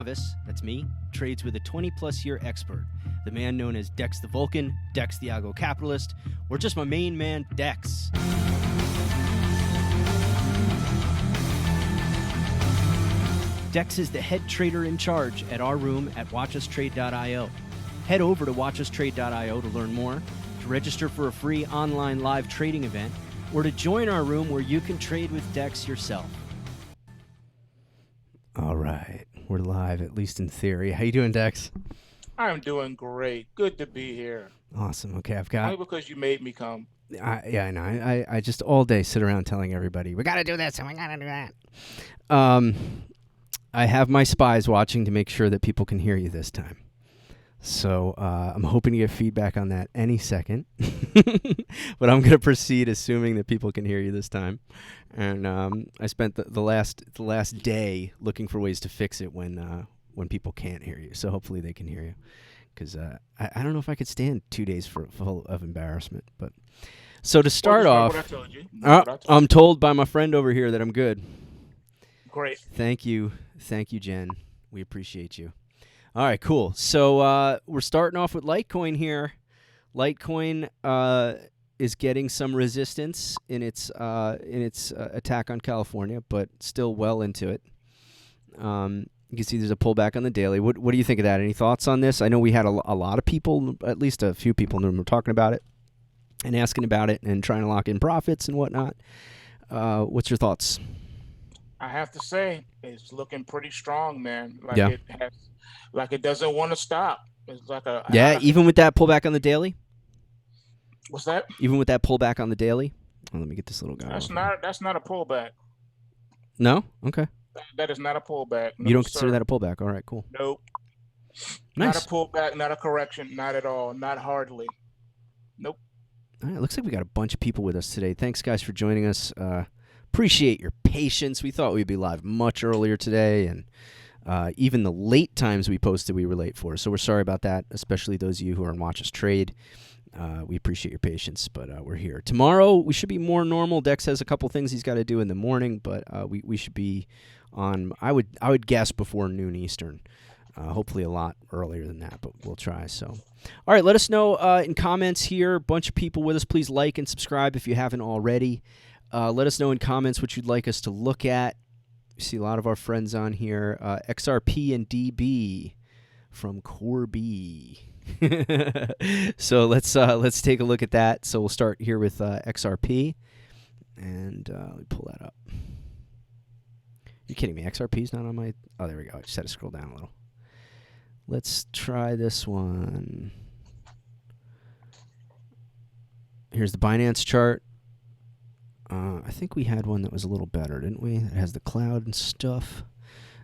That's me, trades with a 20-plus year expert, the man known as Dex the Vulcan, Dex the Algo Capitalist, or just my main man, Dex. Dex is the head trader in charge at our room at watchustrade.io. Head over to watchustrade.io to learn more, to register for a free online live trading event, or to join our room where you can trade with Dex yourself. All right, we're live, at least in theory. How you doing, Dex? I'm doing great. Good to be here. Awesome. Okay, I've got... Only because you made me come. Yeah, I know. I just all day sit around telling everybody, we got to do this and we got to do that. I have my spies watching to make sure that people can hear you this time. So I'm hoping to get feedback on that any second. But I'm going to proceed assuming that people can hear you this time. And I spent the last day looking for ways to fix it when people can't hear you. So hopefully they can hear you. Because I don't know if I could stand 2 days full of embarrassment. But so to start off, what I told you. I'm told by my friend over here that I'm good. Great. Thank you, Jen. We appreciate you. All right, cool. So we're starting off with Litecoin here. Litecoin is getting some resistance in its attack on California, but still well into it. You can see there's a pullback on the daily. What do you think of that? Any thoughts on this? I know we had a lot of people, at least a few people in the room, were talking about it and asking about it and trying to lock in profits and whatnot. What's your thoughts? I have to say, it's looking pretty strong, man. Like it doesn't want to stop. It's like even with that pullback on the daily. What's that? Even with that pullback on the daily. Oh, let me get this little guy. That's not a pullback. No? Okay. That is not a pullback. No, you don't consider that a pullback? All right, cool. Nope. Nice. Not a pullback, not a correction, not at all, not hardly. Nope. All right, looks like we got a bunch of people with us today. Thanks, guys, for joining us. Appreciate your patience. We thought we'd be live much earlier today, and even the late times we posted, we were late for. So we're sorry about that, especially those of you who are on Watch Us Trade. We appreciate your patience, but we're here. Tomorrow, we should be more normal. Dex has a couple things he's got to do in the morning, but we should be on, I would guess, before noon Eastern. Hopefully a lot earlier than that, but we'll try. So, all right, let us know in comments here. A bunch of people with us. Please like and subscribe if you haven't already. Let us know in comments what you'd like us to look at. You see a lot of our friends on here. XRP and DB from Corby. So let's take a look at that. So we'll start here with XRP, and let me pull that up. You're kidding me? XRP's not on my... Oh, there we go. I just had to scroll down a little. Let's try this one. Here's the Binance chart. I think we had one that was a little better, didn't we? It has the cloud and stuff.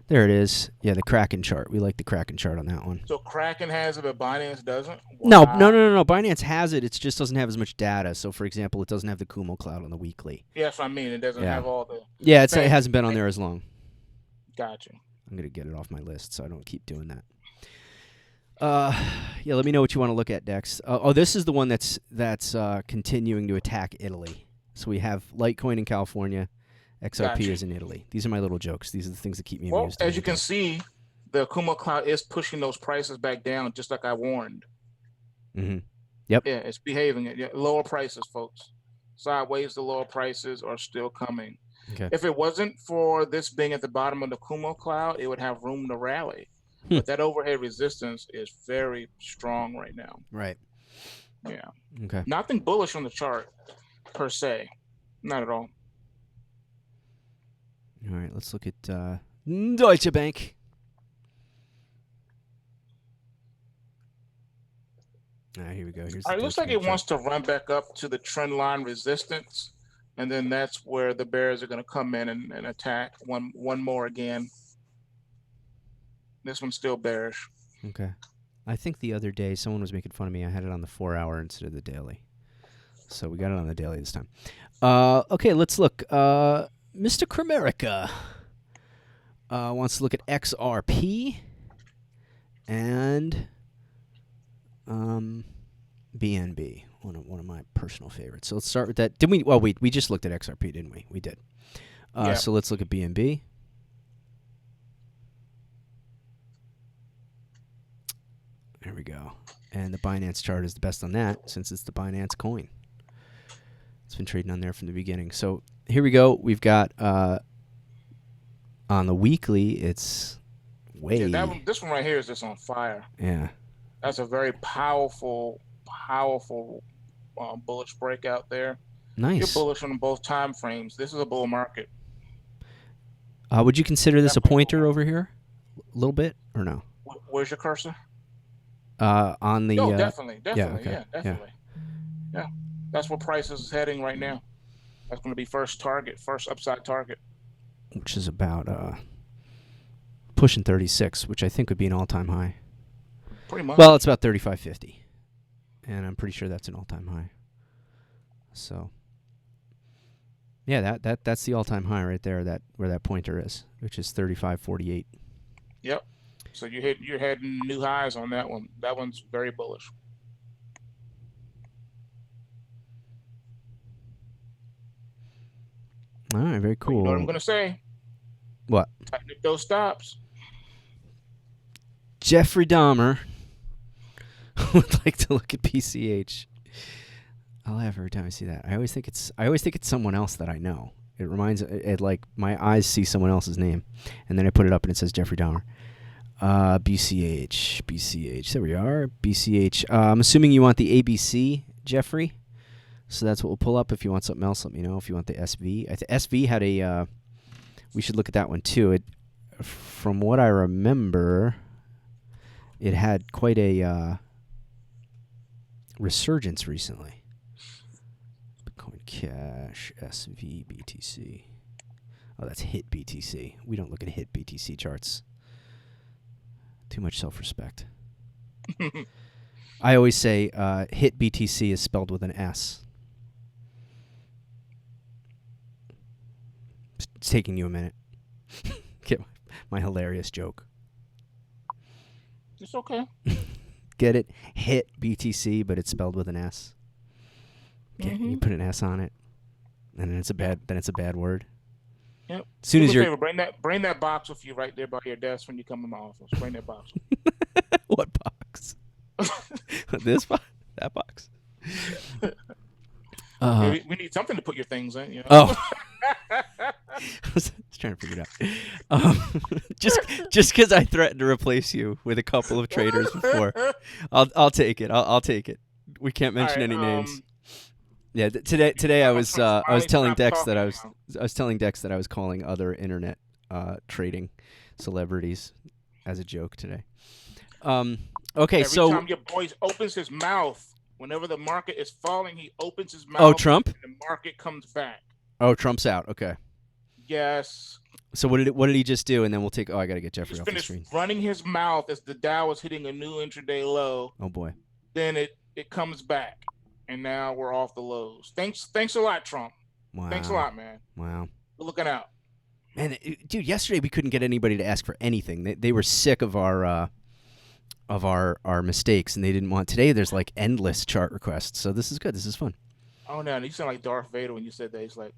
There it is. Yeah, the Kraken chart. We like the Kraken chart on that one. So Kraken has it, but Binance doesn't? Wow. No. Binance has it. It just doesn't have as much data. So, for example, it doesn't have the Kumo cloud on the weekly. Yeah, that's what I mean. It doesn't have all the... Yeah, it hasn't been on there as long. Gotcha. I'm going to get it off my list so I don't keep doing that. Yeah, let me know what you want to look at, Dex. This is the one that's continuing to attack Italy. So we have Litecoin in California. XRP is in Italy. These are my little jokes. These are the things that keep me amused. As you can see, the Kumo cloud is pushing those prices back down, just like I warned. Mm-hmm. Yep. Yeah, it's behaving. Yeah, lower prices, folks. Sideways, the lower prices are still coming. Okay. If it wasn't for this being at the bottom of the Kumo cloud, it would have room to rally. But that overhead resistance is very strong right now. Right. Yeah. Okay. Nothing bullish on the chart, per se. Not at all. All right, let's look at Deutsche Bank. Here we go. Here's it looks like it wants to run back up to the trend line resistance, and then that's where the bears are going to come in and attack one more again. This one's still bearish. Okay. I think the other day someone was making fun of me. I had it on the 4-hour instead of the daily. So we got it on the daily this time. Okay, let's look. Mr. Kramerica wants to look at XRP and BNB, one of my personal favorites. So let's start with that. Didn't we? Well, we just looked at XRP, didn't we? We did. So let's look at BNB. There we go. And the Binance chart is the best on that since it's the Binance coin. It's been trading on there from the beginning. So here we go. We've got on the weekly, it's way. Yeah, this one right here is just on fire. Yeah. That's a very powerful bullish breakout there. Nice. You're bullish on both time frames. This is a bull market. Would you consider this Definitely a pointer over here, a little bit, or no? Where's your cursor? On the. Oh, definitely. Okay. Yeah, definitely. Yeah, that's where price is heading right now. That's going to be first upside target. Which is about pushing 36, which I think would be an all-time high. Pretty much. Well, it's about 35.50, and I'm pretty sure that's an all-time high. So, yeah, that's the all-time high right there. That where that pointer is, which is 35.48. Yep. So you're heading new highs on that one. That one's very bullish. All right, very cool. Well, you know what I'm going to say? What? Tighten up those stops. Jeffrey Dahmer would like to look at PCH. I'll laugh every time I see that. I always think it's someone else that I know. It reminds it like my eyes see someone else's name, and then I put it up and it says Jeffrey Dahmer. BCH. There we are. BCH. I'm assuming you want the ABC, Jeffrey. So that's what we'll pull up. If you want something else, let me know. If you want the SV, SV had a. We should look at that one too. It, from what I remember, it had quite a resurgence recently. Bitcoin Cash, SV, BTC. Oh, that's HIT BTC. We don't look at HIT BTC charts. Too much self-respect. I always say HIT BTC is spelled with an S. It's taking you a minute. Get my hilarious joke. It's okay. Get it? HIT BTC, but it's spelled with an S. You put an S on it, and then it's a bad word. Yep. As soon as you're bring that box with you right there by your desk when you come in my office. Bring that box. What box? This box? That box? We need something to put your things in. You know? Oh. I was trying to figure it out. Just because I threatened to replace you with a couple of traders before, I'll take it. I'll take it. We can't mention any names. Yeah, today I was telling Dex that I was telling Dex that I was calling other internet trading celebrities as a joke today. Okay, Every time your boy opens his mouth, whenever the market is falling, he opens his mouth. Oh, Trump? And the market comes back. Oh, Trump's out. Okay. Yes. So what did he just do? And then we'll take. Oh, I got to get Jeffrey off the screen. Finished running his mouth as the Dow was hitting a new intraday low. Oh boy. Then it comes back, and now we're off the lows. Thanks a lot, Trump. Wow. Thanks a lot, man. Wow. We're looking out. Man, dude, yesterday we couldn't get anybody to ask for anything. They were sick of our mistakes, and they didn't want. Today there's like endless chart requests, so this is good. This is fun. Oh no, you sound like Darth Vader when you said that. He's like,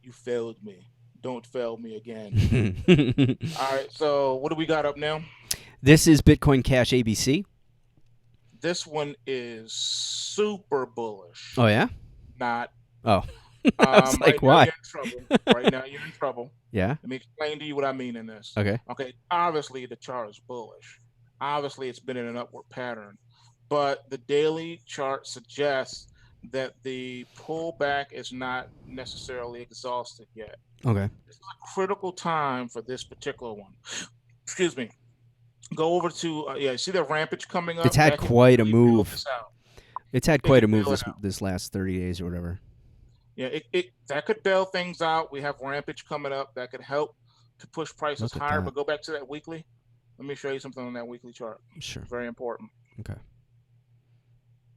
"You failed me. Don't fail me again." All right, so what do we got up now? This is Bitcoin Cash ABC. This one is super bullish. Oh yeah? Not. Oh. I was like, why? Right now you're in trouble. Yeah. Let me explain to you what I mean in this. Okay. Obviously the chart is bullish. Obviously it's been in an upward pattern, but the daily chart suggests that the pullback is not necessarily exhausted yet. Okay. It's a critical time for this particular one. Excuse me. Go over to see the rampage coming up. It's had quite a move. It's had quite a move this last 30 days or whatever. Yeah, it that could bail things out. We have rampage coming up that could help to push prices higher. But go back to that weekly. Let me show you something on that weekly chart. Sure. Very important. Okay.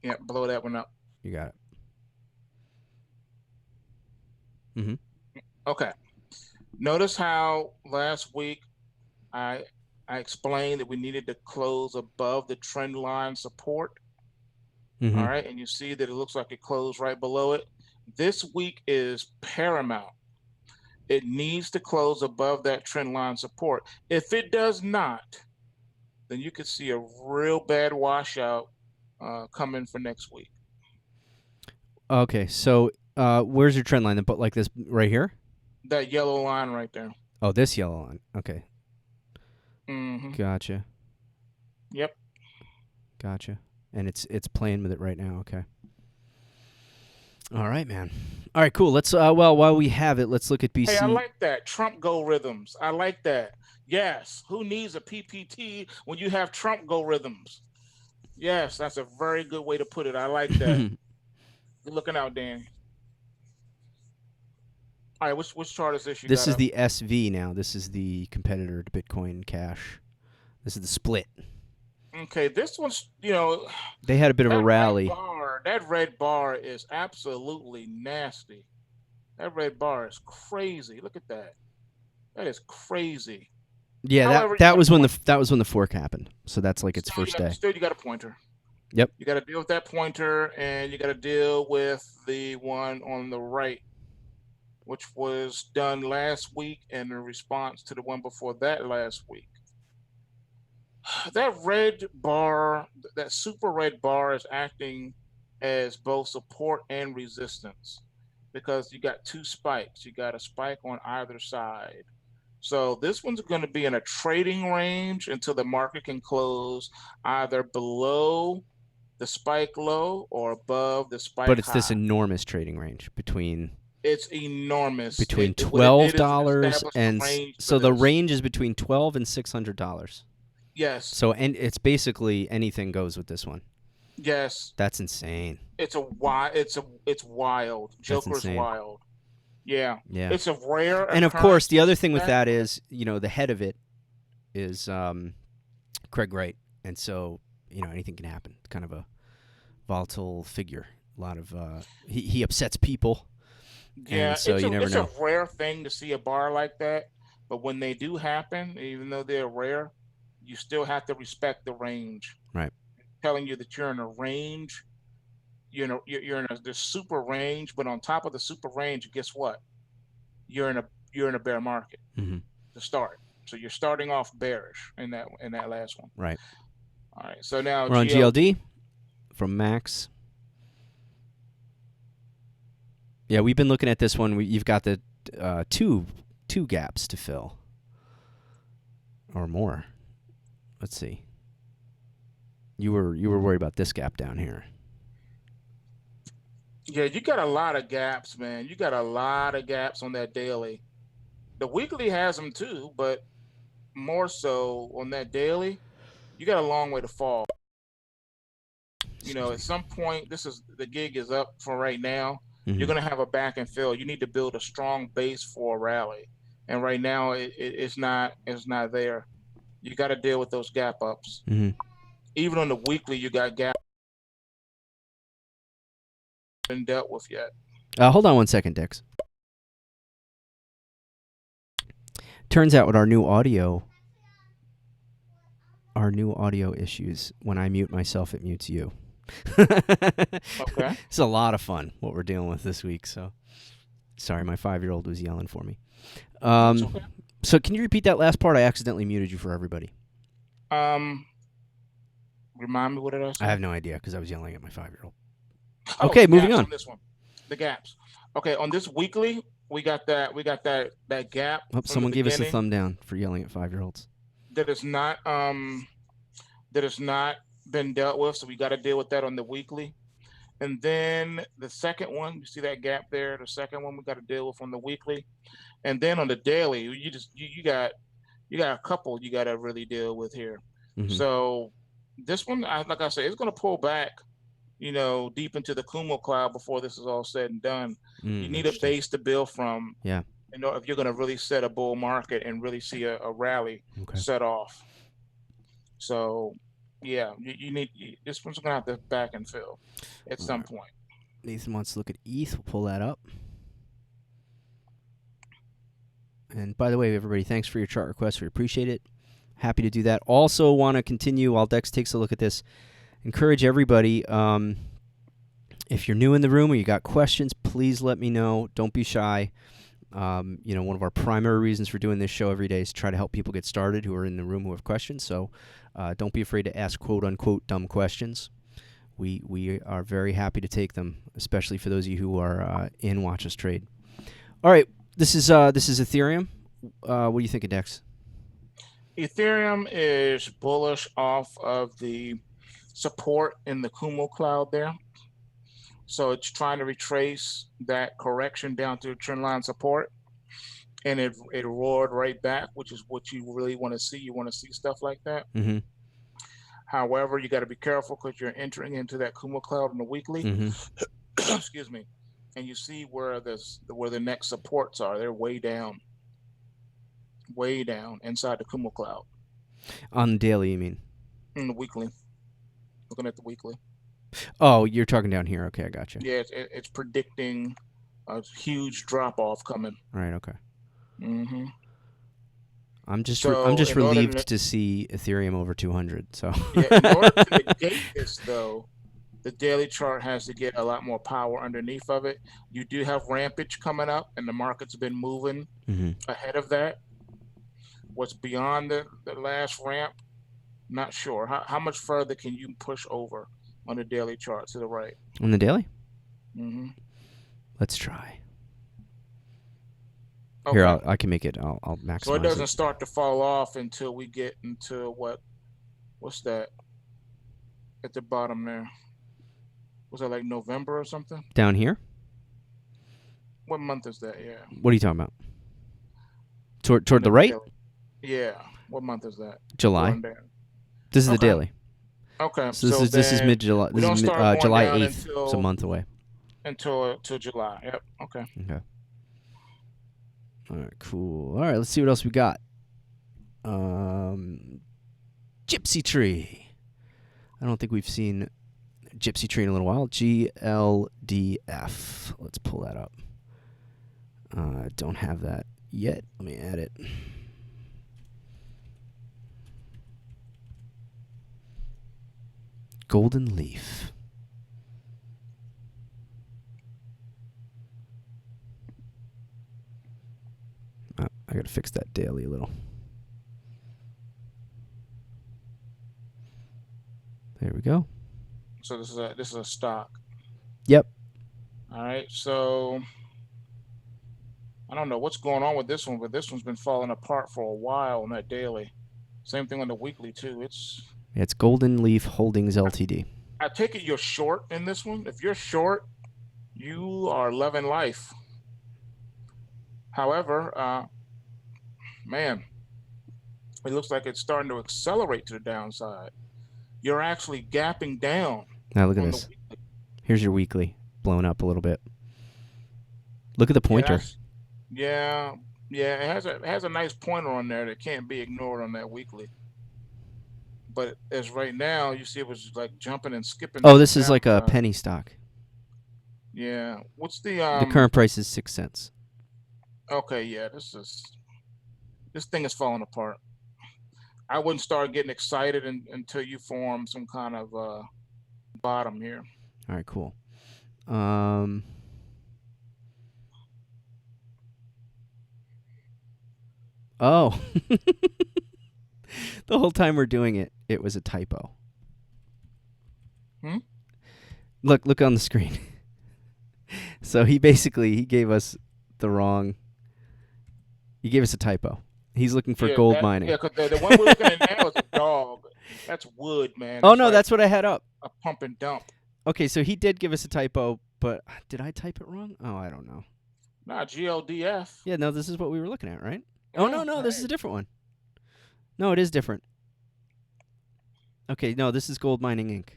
Yeah, blow that one up. You got it. Mm-hmm. Okay. Notice how last week I explained that we needed to close above the trend line support. Mm-hmm. All right, and you see that it looks like it closed right below it. This week is paramount. It needs to close above that trend line support. If it does not, then you could see a real bad washout coming for next week. Okay, so where's your trend line? But like this right here? That yellow line right there. Oh, this yellow line. Okay. Mm-hmm. Gotcha. Yep. Gotcha. And it's playing with it right now. Okay. All right, man. All right, cool. Let's well, while we have it, let's look at BC. Hey, I like that. Trump go rhythms. I like that. Yes. Who needs a PPT when you have Trump go rhythms? Yes, that's a very good way to put it. I like that. Good looking out, Dan. All right, which chart is this? This is the SV now. This is the competitor to Bitcoin Cash. This is the split. Okay, this one's, they had a bit of a rally. That red bar is absolutely nasty. That red bar is crazy. Look at that. That is crazy. Yeah, However, that was when the fork happened. So that's like its first day. Still, you got a pointer. Yep. You got to deal with that pointer, and you got to deal with the one on the right, which was done last week in response to the one before that last week. That red bar, that super red bar, is acting as both support and resistance because you got two spikes. You got a spike on either side. So this one's going to be in a trading range until the market can close either below the spike low or above the spike high. But it's this enormous trading range between... It's enormous. Between $12 and... So the range is between $12 and $600. Yes. So and it's basically anything goes with this one. Yes. That's insane. It's wild. Joker's wild. Yeah. Yeah. It's a rare. And of course, the other thing with that is, the head of it is Craig Wright, and so anything can happen. It's kind of a volatile figure. A lot of he upsets people. Yeah. And so you never know. It's a rare thing to see a bar like that, but when they do happen, even though they're rare, you still have to respect the range. Right. Telling you that you're in a range, you're in this super range, but on top of the super range, guess what? You're in a bear market to start. So you're starting off bearish in that last one. Right. All right. So now we're on GLD from Max. Yeah, we've been looking at this one. You've got the two gaps to fill or more. Let's see. You were worried about this gap down here. Yeah, you got a lot of gaps, man. You got a lot of gaps on that daily. The weekly has them too, but more so on that daily, you got a long way to fall. At some point, the gig is up for right now. You're going to have a back and fill. You need to build a strong base for a rally, and right now it's not there. You got to deal with those gap ups. Even on the weekly, you got gap been dealt with yet. Hold on one second, Dex. Turns out with our new audio issues, when I mute myself, it mutes you. Okay. It's a lot of fun what we're dealing with this week. So, sorry, my 5-year-old was yelling for me. Okay. So, can you repeat that last part? I accidentally muted you for everybody. Remind me what it is. I have no idea because I was yelling at my 5-year-old. Okay, moving on. This one, the gaps. Okay, on this weekly, we got that gap. Oh, someone gave us a thumb down for yelling at 5-year-olds. That is not been dealt with, so we got to deal with that on the weekly. And then the second one, you see that gap there? The second one we got to deal with on the weekly. And then on the daily, you got a couple you got to really deal with here. So this one, like I said, it's going to pull back, deep into the Kumo cloud before this is all said and done. You need a base to build from. Yeah. If you're going to really set a bull market and really see a rally set off. So, yeah, you need this one's going to have to back and fill at some point. Nathan wants to look at ETH. We'll pull that up. And by the way, everybody, thanks for your chart requests. We appreciate it. Happy to do that. Also want to continue while Dex takes a look at this. Encourage everybody, if you're new in the room or you got questions, please let me know. Don't be shy. One of our primary reasons for doing this show every day is to try to help people get started who are in the room who have questions. So don't be afraid to ask quote-unquote dumb questions. We are very happy to take them, especially for those of you who are in Watch Us Trade. All right, this is Ethereum. What do you think, Dex? Ethereum is bullish off of the support in the Kumo cloud there. So it's trying to retrace that correction down to trendline support. And it roared right back, which is what you really want to see. You want to see stuff like that. Mm-hmm. However, you got to be careful because you're entering into that Kumo cloud in the weekly. Mm-hmm. Excuse me. And you see where the next supports are. They're way down inside the Kumo cloud. On the daily, you mean? In the weekly. Looking at the weekly. Oh, you're talking down here. Okay, I got you. Yeah, it's predicting a huge drop off coming. Right. Okay. Mm-hmm. I'm just relieved to see Ethereum over 200. So yeah, in order to negate this, though, the daily chart has to get a lot more power underneath of it. You do have rampage coming up, and the market's been moving ahead of that. What's beyond the last ramp? Not sure. How much further can you push over on the daily chart to the right? On the daily? Mm-hmm. Let's try. Okay. Here, I can make it. I'll maximize. So it doesn't start to fall off until we get into what's that at the bottom there? Was that like November or something? Down here? What month is that? Yeah. What are you talking about? Toward the right? Yeah. What month is that? July. This is the daily. Okay. So this is mid-July. This is July 8th. It's a month away. Until July. Yep. Okay. Okay. All right, cool. All right, let's see what else we got. Gipsytree. I don't think we've seen Gipsytree in a little while. GLDF. Let's pull that up. Don't have that yet. Let me add it. Golden Leaf. I gotta fix that daily a little. There we go. So this is a stock. Yep. All right. So I don't know what's going on with this one, but this one's been falling apart for a while on that daily. Same thing on the weekly too. It's Golden Leaf Holdings Ltd. I take it you're short in this one. If you're short, you are loving life. However, man, it looks like it's starting to accelerate to the downside. You're actually gapping down. Now look at this. Here's your weekly blown up a little bit. Look at the pointer. Yeah, it has a nice pointer on there that can't be ignored on that weekly. But as right now, you see it was like jumping and skipping. Oh, this is like a penny stock. Yeah. What's the current price is 6 cents. Okay, yeah, this thing is falling apart. I wouldn't start getting excited until you form some kind of bottom here. All right, cool. Oh. The whole time we're doing it, it was a typo. Look on the screen. So he gave us the wrong. He gave us a typo. He's looking for gold mining. Yeah, because the one we're looking at now is a dog. That's wood, man. Oh, no, that's what I had up. A pump and dump. Okay, so he did give us a typo, but did I type it wrong? Oh, I don't know. Nah, GLDF. Yeah, no, this is what we were looking at, right? Oh, no, this is a different one. No, it is different. Okay, no, this is Gold Mining Inc.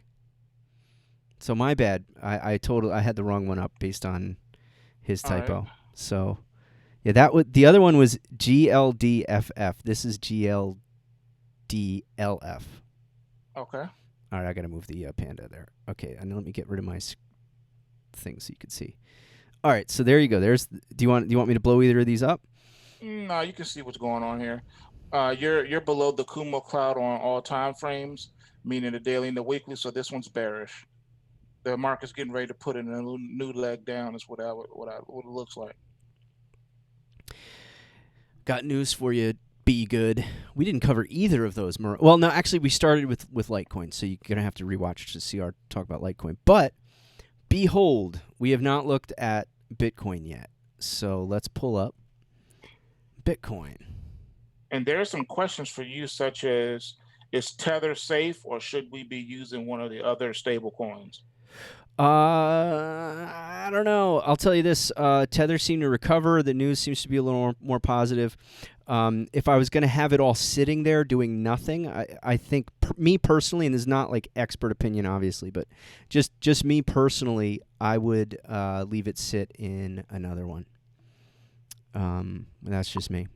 So my bad. I had the wrong one up based on his typo. Right. So, yeah, the other one was GLDFF. This is GLDLF. Okay. All right, I got to move the panda there. Okay, and let me get rid of my thing so you can see. All right, so there you go. Do you want me to blow either of these up? No, you can see what's going on here. You're below the Kumo cloud on all time frames, meaning the daily and the weekly. So this one's bearish. The market's getting ready to put in a new leg down. Is what it looks like. Got news for you. Be good. We didn't cover either of those. Well, no, actually, we started with Litecoin, so you're gonna have to rewatch to see our talk about Litecoin. But behold, we have not looked at Bitcoin yet. So let's pull up Bitcoin. And there are some questions for you, such as, is Tether safe, or should we be using one of the other stable coins? I don't know. I'll tell you this. Tether seemed to recover. The news seems to be a little more positive. If I was going to have it all sitting there doing nothing, I think me personally, and this is not like expert opinion, obviously, but just me personally, I would leave it sit in another one. That's just me.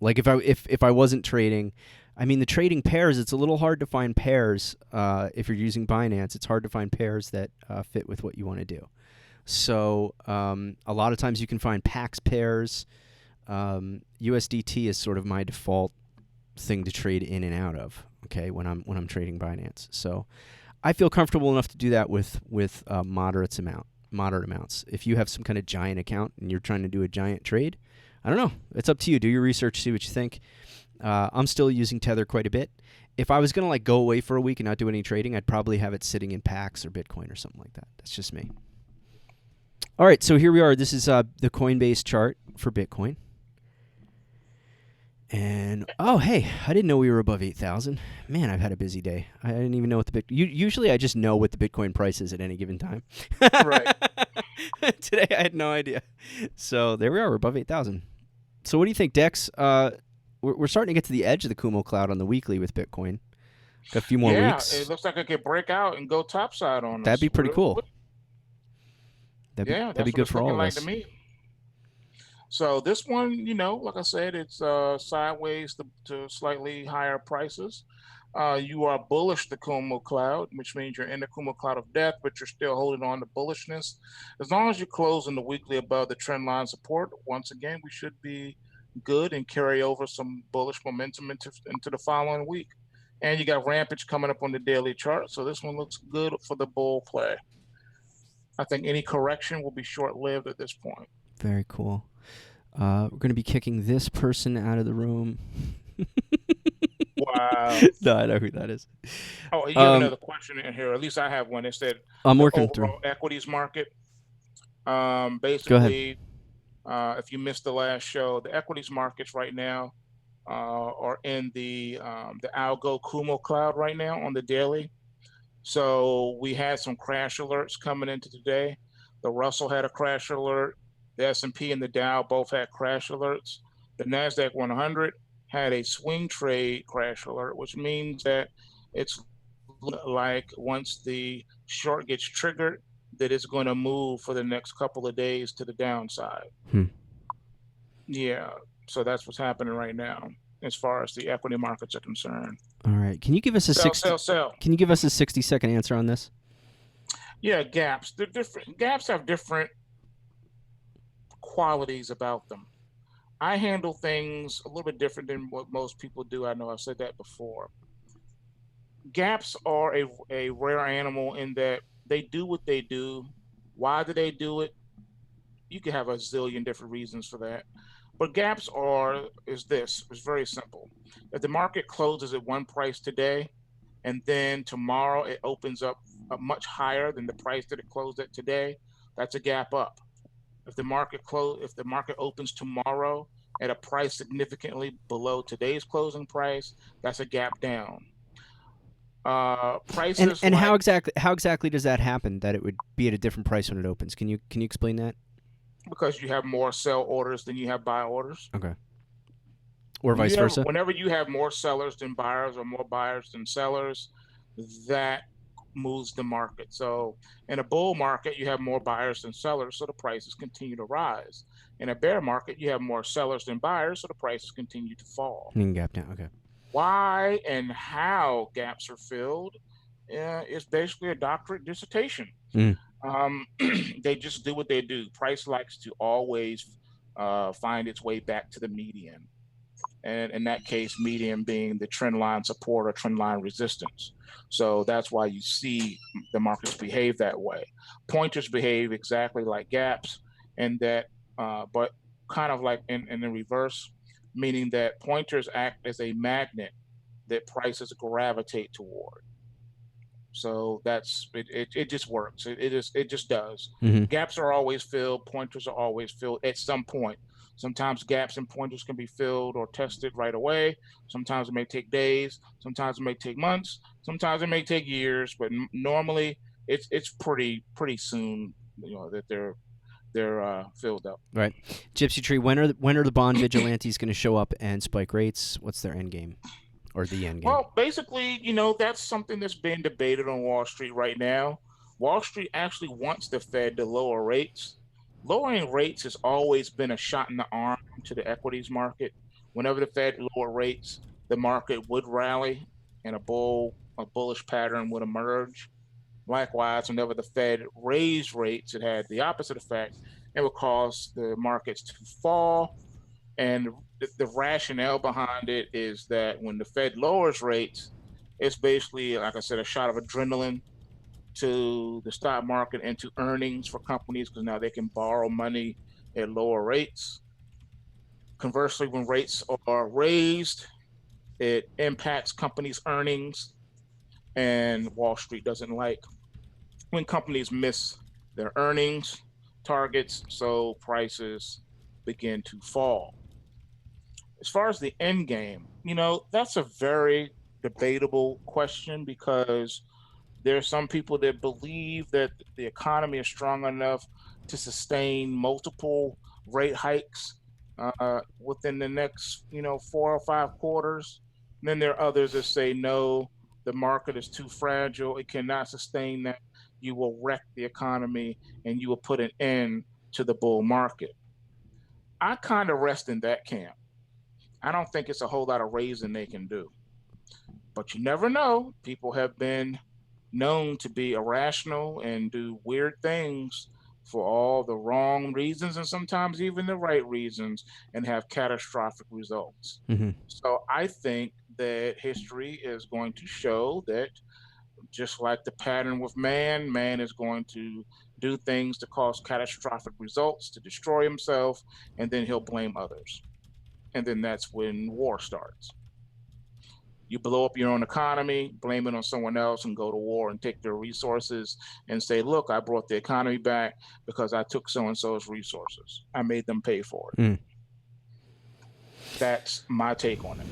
Like if I wasn't trading, I mean the trading pairs, it's a little hard to find pairs. If you're using Binance, it's hard to find pairs that fit with what you want to do. So a lot of times you can find PAX pairs. USDT is sort of my default thing to trade in and out of. Okay, when I'm trading Binance, so I feel comfortable enough to do that with moderate amounts. If you have some kind of giant account and you're trying to do a giant trade, I don't know. It's up to you. Do your research, see what you think. I'm still using Tether quite a bit. If I was going to like go away for a week and not do any trading, I'd probably have it sitting in PAX or Bitcoin or something like that. That's just me. All right, so here we are. This is the Coinbase chart for Bitcoin. And, oh, hey, I didn't know we were above 8,000. Man, I've had a busy day. I didn't even know what the usually I just know what the Bitcoin price is at any given time. Right. Today I had no idea. So there we are. We're above 8,000. So what do you think, Dex? We're starting to get to the edge of the Kumo cloud on the weekly with Bitcoin. Got a few more weeks. Yeah, it looks like it could break out and go topside on us. That'd be pretty cool. That'd be good for all of us. to me. So this one, like I said, it's sideways to slightly higher prices. You are bullish the Kumo cloud, which means you're in the Kumo cloud of death, but you're still holding on to bullishness. As long as you close in the weekly above the trend line support, once again, we should be good and carry over some bullish momentum into the following week. And you got rampage coming up on the daily chart, so this one looks good for the bull play. I think any correction will be short-lived at this point. Very cool. We're going to be kicking this person out of the room. Wow. No, I know who that is. Oh, you have another question in here. At least I have one. It said I'm working through equities market. Go Basically, if you missed the last show, the equities markets right now are in the Algo Kumo cloud right now on the daily. So we had some crash alerts coming into today. The Russell had a crash alert. The S&P and the Dow both had crash alerts. The NASDAQ 100 had a swing trade crash alert, which means that it's like once the short gets triggered, that it's going to move for the next couple of days to the downside. Yeah, so that's what's happening right now as far as the equity markets are concerned. All right, can you give us a Can you give us a 60-second answer on this? Yeah, gaps. They're different. Gaps have different qualities about them. I handle things a little bit different than what most people do. I know I've said that before. Gaps are a rare animal in that they do what they do. Why do they do it? You could have a zillion different reasons for that. But gaps is very simple. If the market closes at one price today, and then tomorrow it opens up much higher than the price that it closed at today, that's a gap up. If the market opens tomorrow at a price significantly below today's closing price, that's a gap down. Prices and how exactly does that happen? That it would be at a different price when it opens? Can you explain that? Because you have more sell orders than you have buy orders. Okay. Or vice versa. Whenever you have more sellers than buyers or more buyers than sellers, that moves the market. So in a bull market, you have more buyers than sellers, so the prices continue to rise. In a bear market, you have more sellers than buyers, so the prices continue to fall. Gap down. Okay. Why and how gaps are filled is basically a doctorate dissertation. They just do what they do. Price likes to always find its way back to the median. And in that case, median being the trend line support or trend line resistance. So that's why you see the markets behave that way. Pointers behave exactly like gaps, and that, but kind of like in the reverse, meaning that pointers act as a magnet that prices gravitate toward. So it just works. It just does. Hmm. Gaps are always filled. Pointers are always filled at some point. Sometimes gaps and pointers can be filled or tested right away. Sometimes it may take days. Sometimes it may take months. Sometimes it may take years. But normally it's pretty soon. That they're filled up. Right. Gypsy Tree, when are the bond vigilantes going to show up and spike rates? What's their end game or the end game? Well, basically, that's something that's being debated on Wall Street right now. Wall Street actually wants the Fed to lower rates. Lowering rates has always been a shot in the arm to the equities market. Whenever the Fed lowered rates, the market would rally and a bullish pattern would emerge. Likewise, whenever the Fed raised rates, it had the opposite effect. It would cause the markets to fall, and the rationale behind it is that when the Fed lowers rates, it's basically, like I said, a shot of adrenaline to the stock market and to earnings for companies because now they can borrow money at lower rates. Conversely, when rates are raised, it impacts companies' earnings, and Wall Street doesn't like when companies miss their earnings targets, so prices begin to fall. As far as the end game, that's a very debatable question because there are some people that believe that the economy is strong enough to sustain multiple rate hikes within the next, 4 or 5 quarters. And then there are others that say no, the market is too fragile; it cannot sustain that. You will wreck the economy and you will put an end to the bull market. I kind of rest in that camp. I don't think it's a whole lot of raising they can do. But you never know. People have been known to be irrational and do weird things for all the wrong reasons and sometimes even the right reasons and have catastrophic results. Hmm. So I think that history is going to show that just like the pattern with man, man is going to do things to cause catastrophic results, to destroy himself, and then he'll blame others. And then that's when war starts. You blow up your own economy, blame it on someone else, and go to war and take their resources and say, look, I brought the economy back because I took so and so's resources. I made them pay for it. Mm. That's my take on it.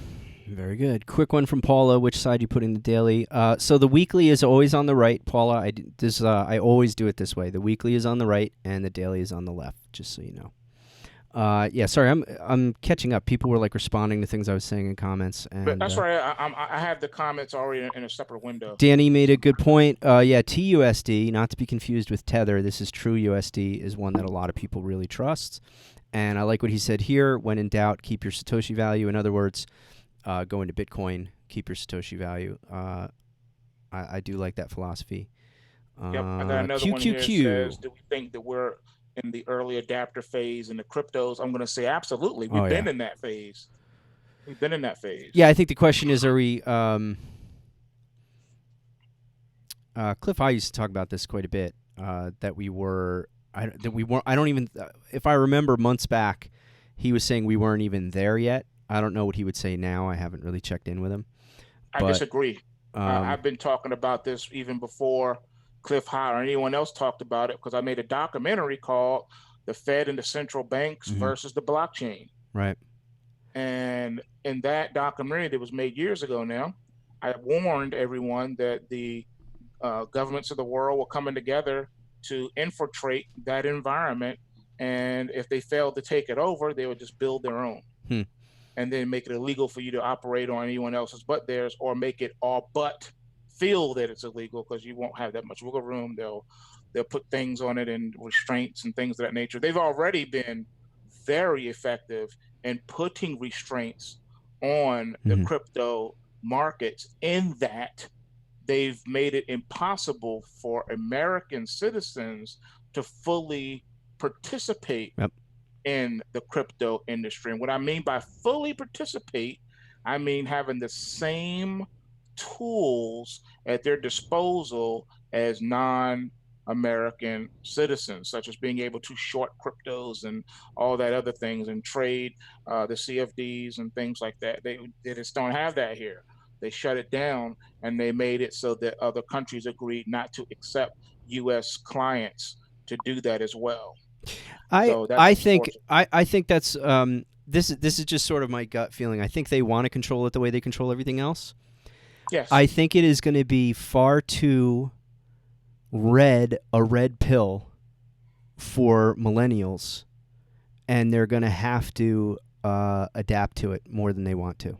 Very good. Quick one from Paula. Which side you put in the daily? So the weekly is always on the right, Paula. I always do it this way. The weekly is on the right, and the daily is on the left. Just so you know. Yeah. Sorry, I'm catching up. People were like responding to things I was saying in comments, But and that's right. I have the comments already in a separate window. Danny made a good point. Yeah, TUSD, not to be confused with Tether. This is true USD, is one that a lot of people really trust. And I like what he said here. When in doubt, keep your Satoshi value. In other words, go into Bitcoin, keep your Satoshi value. I do like that philosophy. Yep, I got another one here. It QQQ. says, do we think that we're in the early adapter phase in the cryptos? I'm going to say absolutely. Oh, We've yeah. been in that phase. We've been in that phase. Yeah, I think the question is, are we... Cliff, I used to talk about this quite a bit, that we were... that we weren't... I don't even... if I remember months back, he was saying we weren't even there yet. I don't know what he would say now. I haven't really checked in with him. I disagree. I've been talking about this even before Cliff High or anyone else talked about it because I made a documentary called "The Fed and the Central Banks versus the Blockchain." Right. And in that documentary that was made years ago now, I warned everyone that the governments of the world were coming together to infiltrate that environment. And if they failed to take it over, they would just build their own. And then make it illegal for you to operate on anyone else's but theirs, or make it all but feel that it's illegal because you won't have that much wiggle room. They'll put things on it and restraints and things of that nature. They've already been very effective in putting restraints on the crypto markets in that they've made it impossible for American citizens to fully participate in the crypto industry. And what I mean by fully participate, I mean having the same tools at their disposal as non American citizens, such as being able to short cryptos and all that other things and trade the CFDs and things like that. They just don't have that here. They shut it down and they made it so that other countries agreed not to accept U.S. clients to do that as well. I So that's I think unfortunate. I think that's this is just sort of my gut feeling. I think they want to control it the way they control everything else. Yes. I think it is going to be far too a red pill for millennials, and they're going to have to adapt to it more than they want to.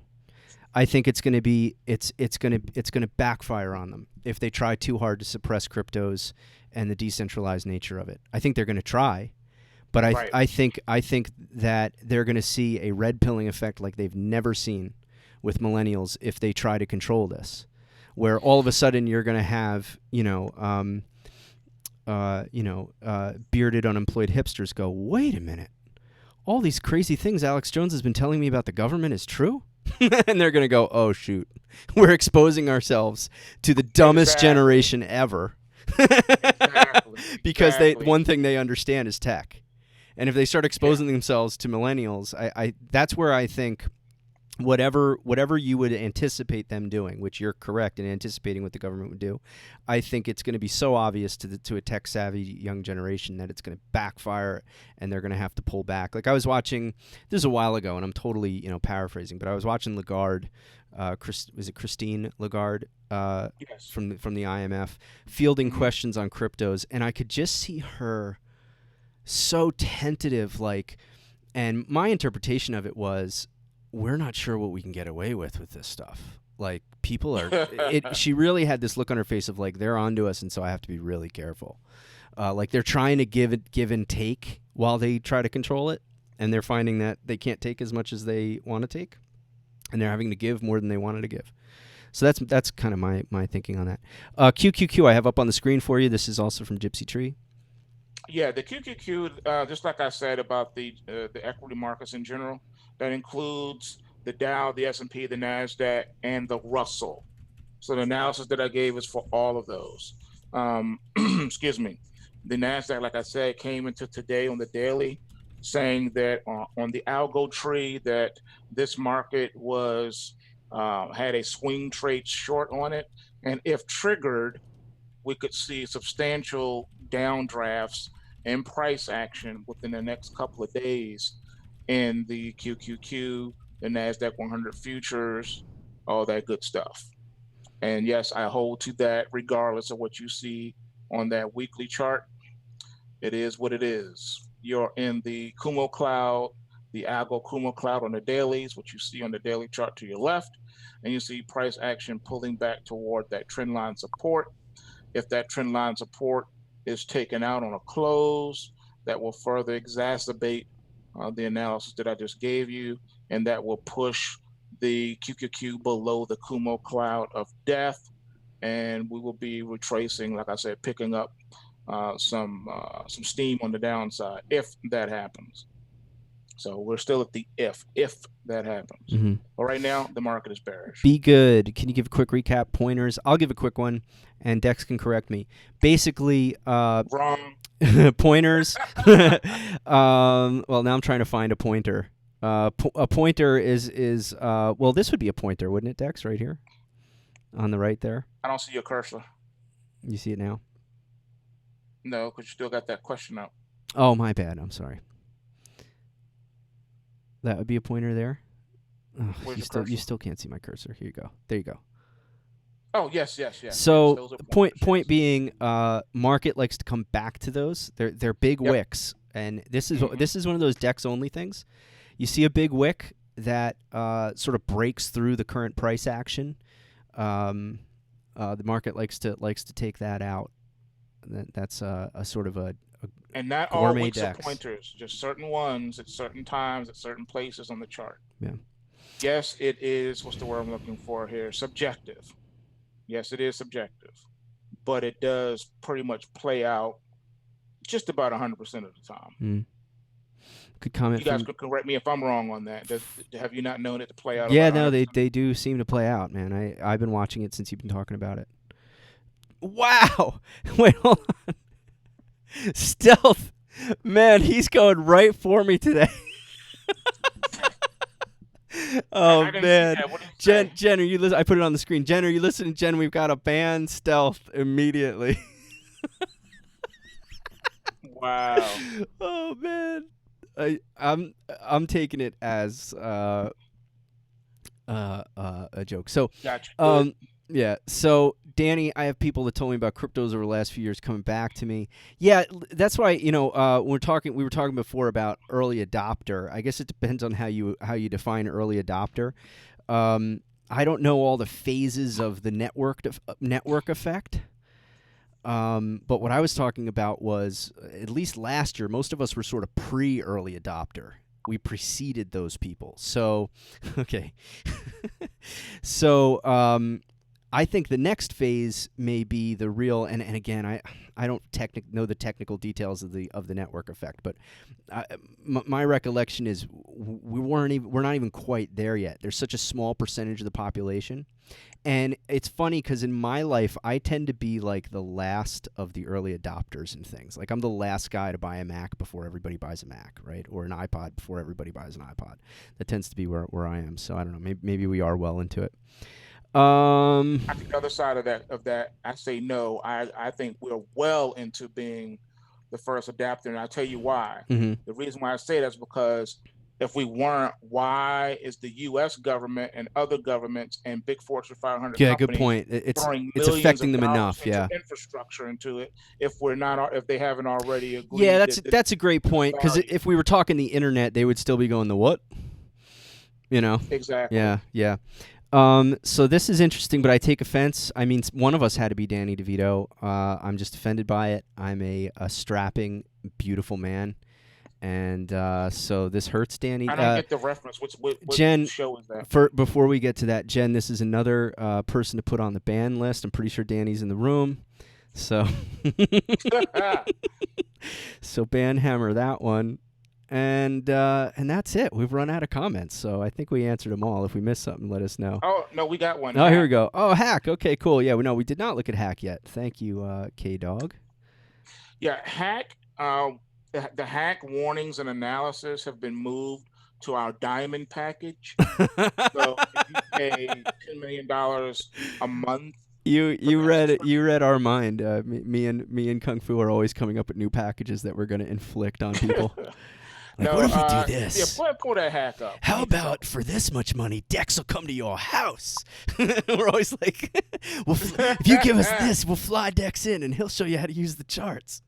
I think it's going to be it's going to backfire on them if they try too hard to suppress cryptos and the decentralized nature of it. I think they're going to try, but Right. I think that they're going to see a red pilling effect like they've never seen with millennials if they try to control this, where all of a sudden you're going to have bearded unemployed hipsters go, wait a minute, all these crazy things Alex Jones has been telling me about the government is true? And they're going to go, oh, shoot, we're exposing ourselves to the dumbest Exactly. generation ever. Exactly. Because Exactly. one thing they understand is tech. And if they start Yeah. exposing themselves to millennials, that's where I think whatever you would anticipate them doing, which you're correct in anticipating what the government would do, I think it's going to be so obvious to a tech savvy young generation that it's going to backfire, and they're going to have to pull back. Like I was watching this a while ago, and I'm totally paraphrasing, but I was watching Lagarde, was it Christine Lagarde, Yes. from the IMF, fielding Hmm. questions on cryptos, and I could just see her so tentative, like, and my interpretation of it was, we're not sure what we can get away with this stuff. Like people are, it. She really had this look on her face of like they're onto us, and so I have to be really careful. Like they're trying to give and take while they try to control it, and they're finding that they can't take as much as they want to take, and they're having to give more than they wanted to give. So that's kind of my thinking on that. QQQ I have up on the screen for you. This is also from Gypsytree. Yeah, the QQQ, just like I said about the equity markets in general, that includes the Dow, the S&P, the Nasdaq, and the Russell. So the analysis that I gave is for all of those. Excuse me. The Nasdaq, like I said, came into today on the daily, saying that on the algo tree that this market was had a swing trade short on it, and if triggered, we could see substantial downdrafts and price action within the next couple of days in the QQQ, the NASDAQ 100 futures, all that good stuff. And yes, I hold to that regardless of what you see on that weekly chart. It is what it is. You're in the Kumo cloud, the Algo Kumo cloud on the dailies, what you see on the daily chart to your left, and you see price action pulling back toward that trend line support. If that trend line support is taken out on a close, that will further exacerbate the analysis that I just gave you, and that will push the QQQ below the Kumo cloud of death. And we will be retracing, like I said, picking up some steam on the downside if that happens. So we're still at the if that happens. Mm-hmm. But right now, the market is bearish. Be good. Can you give a quick recap? Pointers. I'll give a quick one, and Dex can correct me. Basically, Wrong. pointers. Well, now I'm trying to find a pointer. A pointer is well, this would be a pointer, wouldn't it, Dex? Right here on the right there. I don't see your cursor. You see it now? No, because you still got that question up. Oh, my bad. I'm sorry. That would be a pointer there. Oh, Where's your you cursor? still can't see my cursor. Here you go. There you go. Oh, yes, yes, yes, yes. So Those are point pointers. point Yes. being, market likes to come back to those. They're big Yep. wicks, and this is Hmm. one of those Dex only things. You see a big wick that sort of breaks through the current price action. The market likes to take that out. That's a sort of a And not all gourmet wicks are Dex. pointers, just certain ones at certain times, at certain places on the chart. Yeah. Yes, it is, what's the word I'm looking for here? Subjective. Yes, it is subjective, but it does pretty much play out just about 100% of the time. Mm. Good comment You guys from. could correct me if I'm wrong on that. Have you not known it to play out Yeah, about no, 100%? they do seem to play out, man. I've been watching it since you've been talking about it. Wow. Wait, hold on. Stealth, man, he's going right for me today. Oh I didn't see man, that. What did you say? Jen, are you listening? I put it on the screen. Jen, are you listening? Jen, we've got to ban Stealth immediately. Wow. Oh man, I'm taking it as a joke. So, Gotcha. Good. um, yeah. So, Danny, I have people that told me about cryptos over the last few years coming back to me. Yeah, that's why we were talking before about early adopter. I guess it depends on how you define early adopter. I don't know all the phases of the network effect. But what I was talking about was, at least last year, most of us were sort of pre-early adopter. We preceded those people. So, okay. So, I think the next phase may be the real, and again, I don't know the technical details of the network effect, but my recollection is we're not even quite there yet. There's such a small percentage of the population. And it's funny because in my life, I tend to be like the last of the early adopters and things. Like I'm the last guy to buy a Mac before everybody buys a Mac, right? Or an iPod before everybody buys an iPod. That tends to be where I am. So I don't know. Maybe we are well into it. I think the other side of that, I say no. I think we're well into being the first adapter, and I'll tell you why. Mm-hmm. The reason why I say that is because if we weren't, why is the U.S. government and other governments and big Fortune 500 Yeah, good companies point. throwing It's millions affecting of them dollars enough. into Yeah. infrastructure into it if they haven't already Yeah, agreed that this that's a great is point because authority? if we were talking the internet, they would still be going the what? You know? Exactly. Yeah, yeah. So this is interesting, but I take offense. I mean, one of us had to be Danny DeVito. I'm just offended by it. I'm a strapping, beautiful man, and so this hurts, Danny. I don't get the reference. What Jen, show is that? before we get to that, Jen, this is another person to put on the ban list. I'm pretty sure Danny's in the room, so so ban hammer that one. And that's it. We've run out of comments, so I think we answered them all. If we missed something, let us know. Oh no, we got one. Oh, here we Hack. go. Oh, hack. Okay, cool. Yeah, we did not look at hack yet. Thank you, K Dog. Yeah, hack. The hack warnings and analysis have been moved to our diamond package. So if you pay $10 million a month for You that read it. subscription, You read our mind. Me and Kung Fu are always coming up with new packages that we're going to inflict on people. Like, no, what if we do yeah, this? pull that hack up. We How need to talk. about for this much money, Dex will come to your house? We're always like, if you give us this, we'll fly Dex in and he'll show you how to use the charts.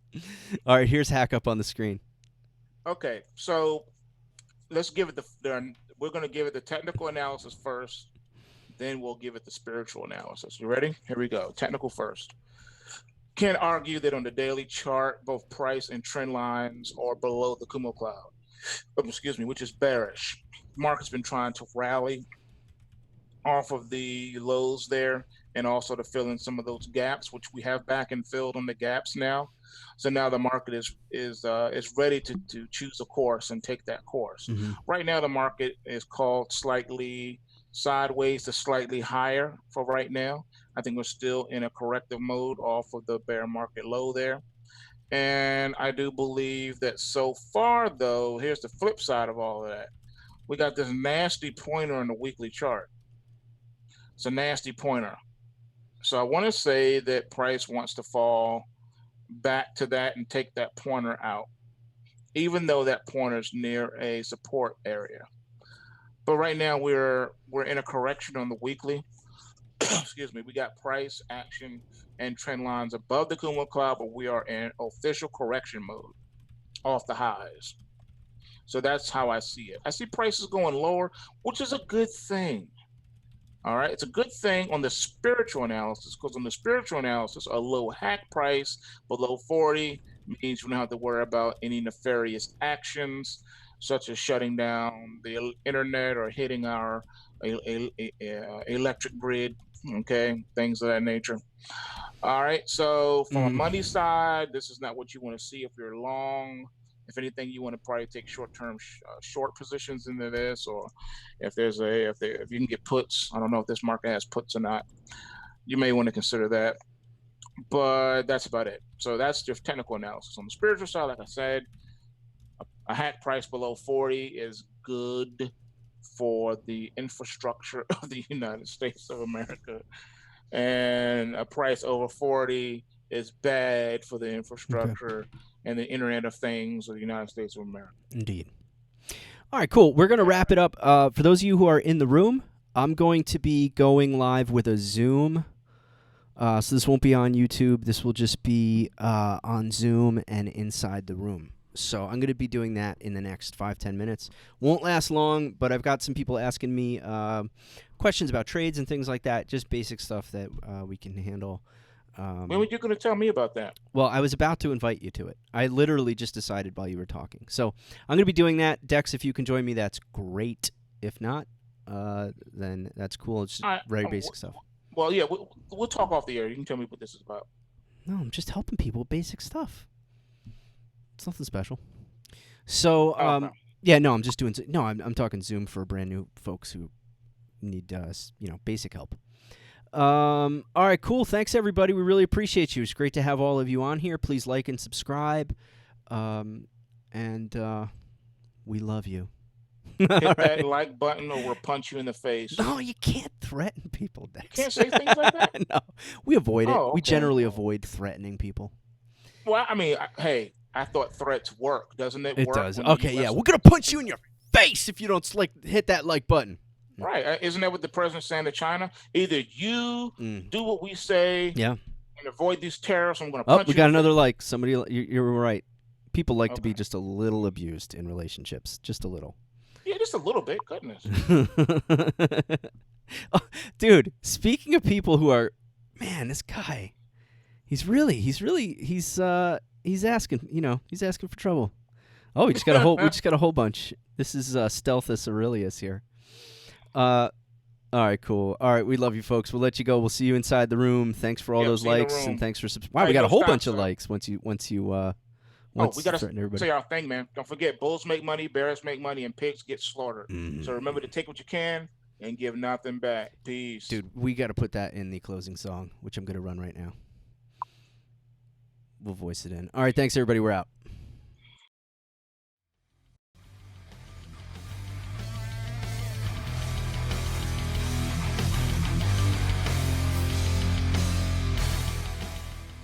All right, here's hack up on the screen. Okay, so let's give it we're going to give it the technical analysis first, then we'll give it the spiritual analysis. You ready? Here we go. Technical first. Can argue that on the daily chart, both price and trend lines are below the Kumo cloud. Excuse me, which is bearish. Market's been trying to rally off of the lows there and also to fill in some of those gaps, which we have back and filled on the gaps now. So now the market is ready to choose a course and take that course. Mm-hmm. Right now, the market is called slightly sideways to slightly higher for right now. I think we're still in a corrective mode off of the bear market low there. And I do believe that so far, though, here's the flip side of all of that. We got this nasty pointer on the weekly chart. It's a nasty pointer. So I want to say that price wants to fall back to that and take that pointer out, even though that pointer is near a support area. But right now we're in a correction on the weekly. Excuse me. We got price action and trend lines above the Kumo cloud, but we are in official correction mode off the highs. So that's how I see it. I see prices going lower, which is a good thing. All right, it's a good thing on the spiritual analysis because on the spiritual analysis, a low hack price below 40 means you don't have to worry about any nefarious actions such as shutting down the internet or hitting our electric grid. Okay, things of that nature. All right, so from a Mm. money side, this is not what you want to see if you're long. If anything, you want to probably take short-term short positions into this, or if you can get puts. I don't know if this market has puts or not. You may want to consider that. but that's about it. So that's just technical analysis. On the spiritual side, like I said, a hack price below 40 is good for the infrastructure of the United States of America, and a price over 40 is bad for the Okay. infrastructure and the Internet of Things of the United States of America. Indeed. All right, cool. We're going to wrap it up. For those of you who are in the room, I'm going to be going live with a Zoom. So this won't be on YouTube. This will just be on Zoom and inside the room. So I'm going to be doing that in the next 5-10 minutes. Won't last long, but I've got some people asking me questions about trades and things like that, just basic stuff that we can handle. When were you going to tell me about that? Well, I was about to invite you to it. I literally just decided while you were talking. So I'm going to be doing that. Dex, if you can join me, that's great. If not, then that's cool. It's very basic stuff. Well, yeah, we'll talk off the air. You can tell me what this is about. No, I'm just helping people with basic stuff. It's nothing special. So, no. yeah, no, I'm just doing. No, I'm talking Zoom for brand new folks who need, basic help. All right, cool. Thanks, everybody. We really appreciate you. It's great to have all of you on here. Please like and subscribe. And we love you. Hit that like button or we'll punch you in the face. No, you can't threaten people, Dex. You can't say things like that? No, we avoid it. Oh, okay. We generally avoid threatening people. Well, I mean, hey, I thought threats work. Doesn't it work? It does. Okay, yeah. We're going to punch you in your face if you don't hit that like button. Right. Isn't that what the president's saying to China? Either you do what we say and avoid these tariffs, I'm going to punch you. We got another like. Somebody, you're right. People like to be just a little abused in relationships. Just a little. Yeah, just a little bit. Goodness. Oh, dude, speaking of people who are, man, this guy, he's asking, he's asking for trouble. Oh, we just got a whole bunch. This is Stealthus Aurelius here. All right, cool. All right, we love you, folks. We'll let you go. We'll see you inside the room. Thanks for all those likes and thanks for subscribing. Wow, we got a whole bunch of likes once you we got to say our thing, man. Don't forget, bulls make money, bears make money, and pigs get slaughtered. So remember to take what you can and give nothing back. Peace. Dude, we got to put that in the closing song, which I'm going to run right now. We'll voice it in. All right, thanks, everybody. We're out.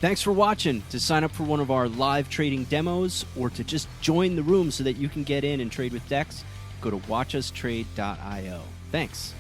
Thanks for watching. To sign up for one of our live trading demos or to just join the room so that you can get in and trade with Dex, go to watchustrade.io. Thanks.